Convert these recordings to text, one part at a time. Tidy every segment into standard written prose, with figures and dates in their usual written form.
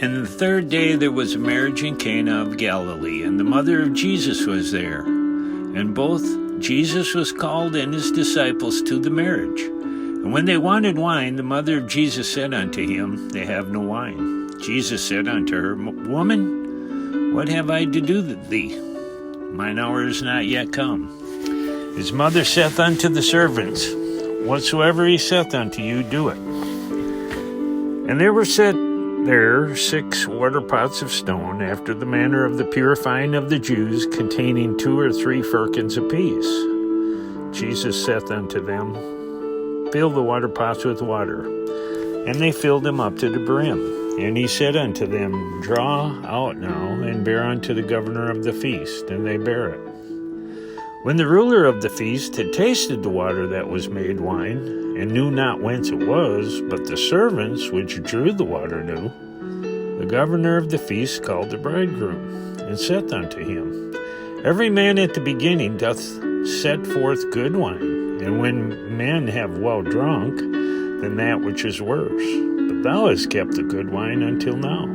And the third day there was a marriage in Cana of Galilee, and the mother of Jesus was there. And both Jesus was called and his disciples to the marriage. And when they wanted wine, the mother of Jesus said unto him, They have no wine. Jesus said unto her, Woman, what have I to do with thee? Mine hour is not yet come. His mother saith unto the servants, Whatsoever he saith unto you, do it. And there were set there 6 water pots of stone, after the manner of the purifying of the Jews, containing 2 or 3 firkins apiece. Jesus saith unto them, Fill the water pots with water. And they filled them up to the brim. And he said unto them, Draw out now, and bear unto the governor of the feast. And they bare it. When the ruler of the feast had tasted the water that was made wine, and knew not whence it was, but the servants which drew the water knew, the governor of the feast called the bridegroom, and saith unto him, Every man at the beginning doth set forth good wine, and when men have well drunk, then that which is worse. But thou hast kept the good wine until now.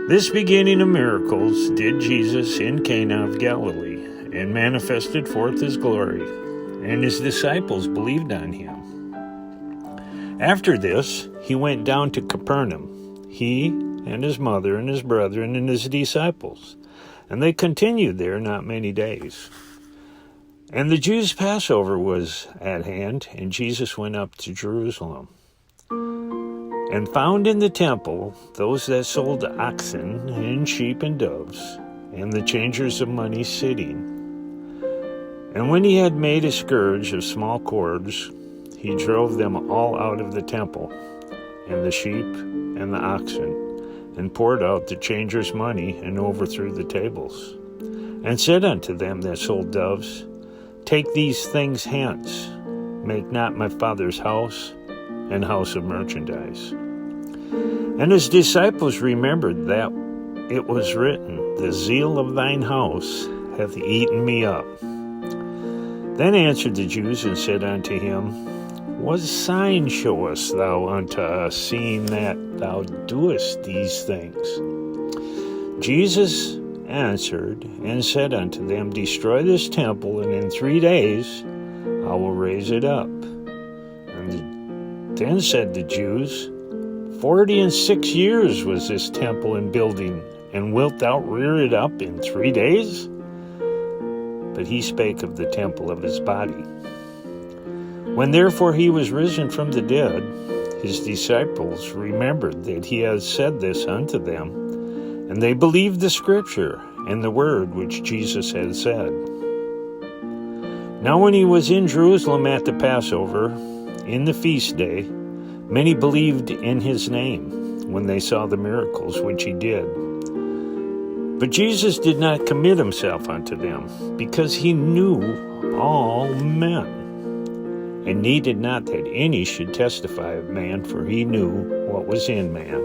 This beginning of miracles did Jesus in Cana of Galilee, and manifested forth his glory, and his disciples believed on him. After this, he went down to Capernaum, he and his mother and his brethren and his disciples, and they continued there not many days. And the Jews' Passover was at hand, and Jesus went up to Jerusalem, and found in the temple those that sold oxen and sheep and doves, and the changers of money sitting. And when he had made a scourge of small cords, he drove them all out of the temple, and the sheep and the oxen, and poured out the changers' money, and overthrew the tables, and said unto them that sold doves, Take these things hence, make not my Father's house an house of merchandise. And his disciples remembered that it was written, The zeal of thine house hath eaten me up. Then answered the Jews and said unto him, What sign showest thou unto us, seeing that thou doest these things? Jesus answered and said unto them, Destroy this temple, and in 3 days I will raise it up. And then said the Jews, 46 years was this temple in building, and wilt thou rear it up in 3 days? But he spake of the temple of his body. When therefore he was risen from the dead, his disciples remembered that he had said this unto them, and they believed the scripture and the word which Jesus had said. Now when he was in Jerusalem at the Passover, in the feast day, many believed in his name, when they saw the miracles which he did. But Jesus did not commit himself unto them, because he knew all men, and needed not that any should testify of man, for he knew what was in man.